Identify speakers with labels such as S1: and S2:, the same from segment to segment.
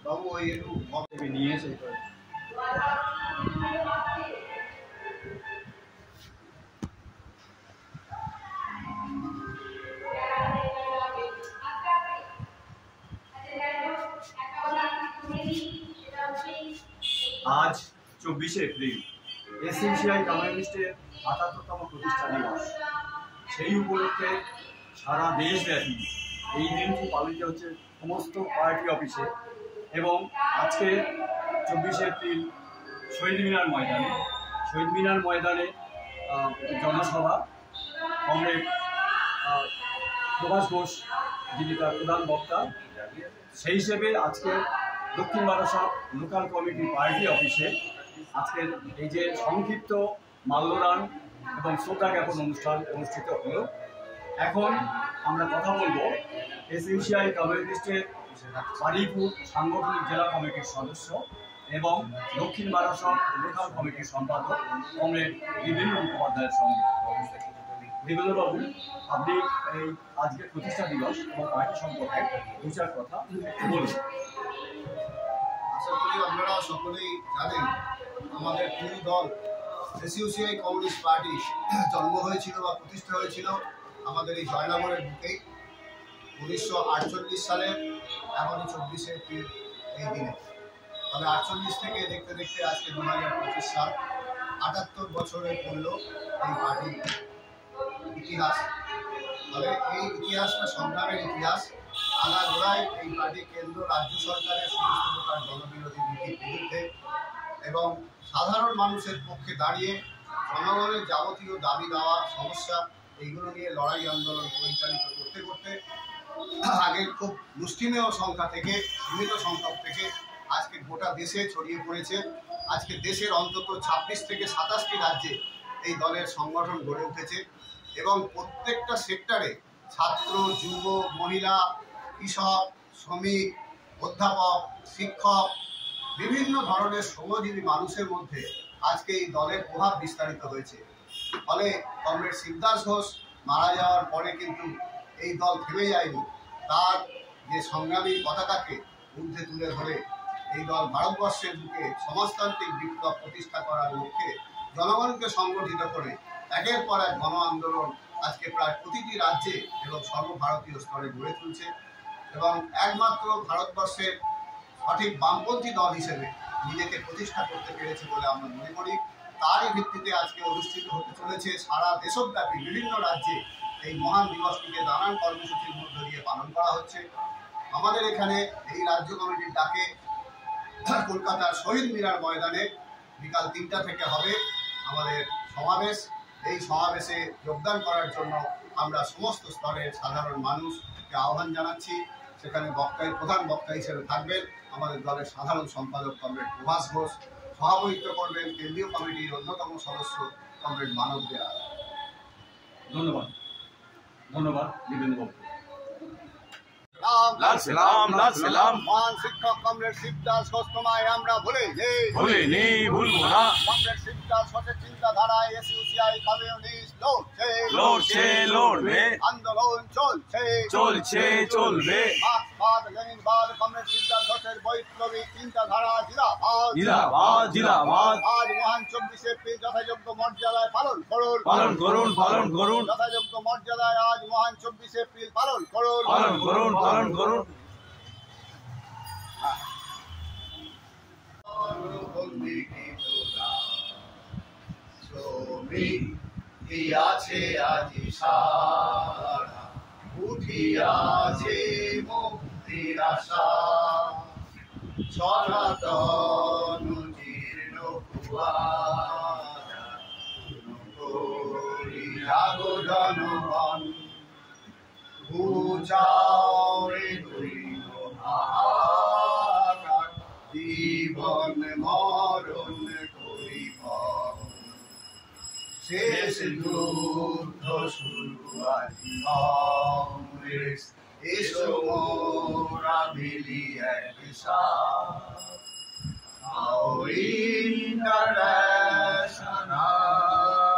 S1: বাবু ওই একটু মতে নিয়ে এসে আজ 24শে এপ্রিল এসইউসিআই কমিউনিস্টের ৭৮তম প্রতিষ্ঠা দিবস। সেই উপলক্ষে সারা দেশব্যাপী এই দিনটি পালিত হচ্ছে সমস্ত পার্টি অফিসে এবং আজকে 24শে এপ্রিল শহীদ মিনার ময়দানে জনসভা কমরেড প্রভাস ঘোষ যিনি তার প্রধান বক্তা, সেই হিসেবে আজকে দক্ষিণ বারাসাত লোকাল কমিটি পার্টি অফিসে আজকের এই যে সংক্ষিপ্ত মাল্যদান এবং শ্রদ্ধা জ্ঞাপন অনুষ্ঠান অনুষ্ঠিত হলো। এখন আমরা কথা বলবো এসইউসিআই কমিউনিস্টের বারুইপুর সাংগঠনিক জেলা কমিটির সদস্য এবং দক্ষিণ বারাসাত লোকাল কমিটির সম্পাদক কমরেড বিবেন্দ্র মুখোপাধ্যায়ের সঙ্গে। বিবেন্দ্রবাবু, আপনি এই আজকের প্রতিষ্ঠা দিবস এবং পার্টি সম্পর্কে দু চার কথা বলুন।
S2: আশা করি আপনারা সকলেই জানেন আমাদের প্রিয় দল এসইউসিআই কমিউনিস্ট পার্টি জন্ম হয়েছিল বা প্রতিষ্ঠা হয়েছিল আমাদের এই জয়নগরের বুকেই 1948 সালের এমনই 24শে এপ্রিল এই দিনে। তবে 48 থেকে দেখতে দেখতে আজকে 2025 সাল 78 বছরে পড়ল এই পার্টির ইতিহাস। তবে এই ইতিহাসটা সংগ্রামের ইতিহাস। আগাগোড়ায় এই পার্টি কেন্দ্র রাজ্য সরকারের সমস্ত প্রকার জনবিরোধী নীতির বিরুদ্ধে এবং সাধারণ মানুষের পক্ষে দাঁড়িয়ে জনগণের যাবতীয় দাবি দেওয়া সমস্যা এইগুলো নিয়ে লড়াই আন্দোলন পরিচালিত করতে করতে আগে খুব মুষ্টিমেয় সংখ্যা থেকে সীমিত সংখ্যক থেকে আজকে গোটা দেশে ছড়িয়ে পড়েছে। আজকে দেশের অন্তত 26 থেকে 27টি রাজ্যে এই দলের সংগঠন গড়ে উঠেছে এবং প্রত্যেকটা সেক্টরে ছাত্র, যুব, মহিলা, কৃষক, শ্রমিক, অধ্যাপক, শিক্ষক, বিভিন্ন ধরনের শ্রমজীবী মানুষের মধ্যে আজকে এই দলের প্রভাব বিস্তারিত হয়েছে। ফলে কমরেড শিবদাস ঘোষ মারা যাওয়ার পরে কিন্তু এই দল থেমে যায়নি। তার যে সংগ্রামী পতাকাকে ঊর্ধ্বে তুলে ধরে এই দল ভারতবর্ষের বুকে সমাজতান্ত্রিক বিপ্লব প্রতিষ্ঠা করার লক্ষ্যে জনগণকে সংগঠিত করে একের পর এক গণ আন্দোলন আজকে প্রায় প্রতিটি রাজ্যে এবং সর্বভারতীয় স্তরে গড়ে তুলছে এবং একমাত্র ভারতবর্ষের সঠিক বামপন্থী দল হিসেবে নিজেকে প্রতিষ্ঠা করতে পেরেছে বলে আমরা মনে করি। তারই ভিত্তিতে আজকে অনুষ্ঠিত হতে চলেছে সারা দেশব্যাপী বিভিন্ন রাজ্যে এই মহান দিবসটিকে নানান কর্মসূচির মধ্য দিয়ে পালন করা হচ্ছে। আমাদের এখানে এই রাজ্য কমিটির ডাকে কলকাতার শহীদ মিনার ময়দানে বিকাল 3টা থেকে হবে আমাদের সমাবেশ। এই সমাবেশে যোগদান করার জন্য আমরা সমস্ত স্তরের সাধারণ মানুষকে আহ্বান জানাচ্ছি। সেখানে প্রধান বক্তা হিসেবে থাকবেন আমাদের দলের সাধারণ সম্পাদক কমরেড প্রভাস ঘোষ, সভাপতিত্ব করবেন কেন্দ্রীয় কমিটির অন্যতম সদস্য কমরেড মানব দেয়া।
S1: ধন্যবাদ বিবেন্দ্রবাবু।
S3: লাল সালাম
S2: মহান শিক্ষক কমরেড শিবদাস ঘোষ তোমায় আমরা
S3: ভুলিনি ভুলবো না।
S2: কমরেড শিবদাস ঘোষের চিন্তাধারায় এসইউসিআই কমিউনিস্ট
S3: লড়বে
S2: আন্দোলন চলছে
S3: চলবে।
S2: মার্ক্সবাদ লেনিনবাদ কমরেড শিবদাস ঘোষের বৈপ্লবিক চিন্তাধারা
S3: জিন্দাবাদ।
S2: আজ মহান 24শে এপ্রিল যথাযোগ্য মর্যাদায় পালন করুন। যথাযোগ্য মর্যাদায় আজ মহান 24শে এপ্রিল পালন করুন।
S4: আছে আজি সারা উঠিয়াছে মুক্তির আশা সনাতন জীর্ণ করিয়াগো জনগণ বুঝাওরে দৈন জীবন মরণ করিব
S2: শেষ যুদ্ধ শুরু আজি কংগ্রেস এসো মোরা মিলি একসাথ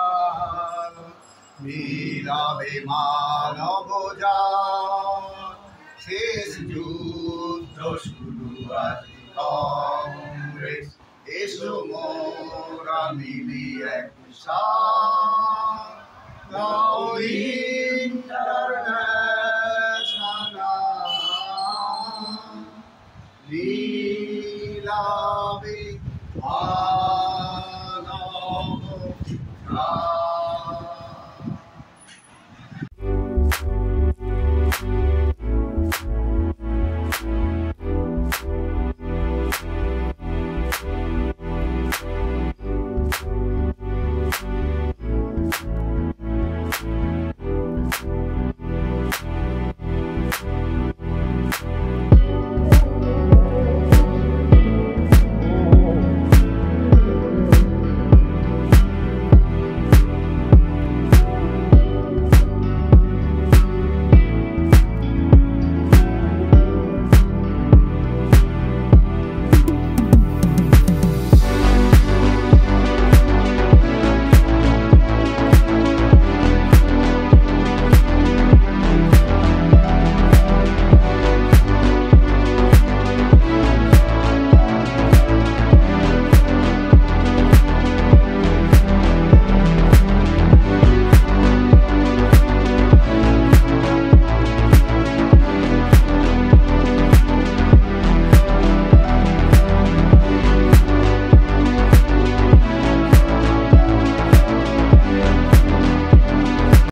S2: ইন্টারন্যাশনাল মিলাবে মানব জাত শেষ যুদ্ধ শুরু আজি কংগ্রেস এসো মোরা মিলি একসাথ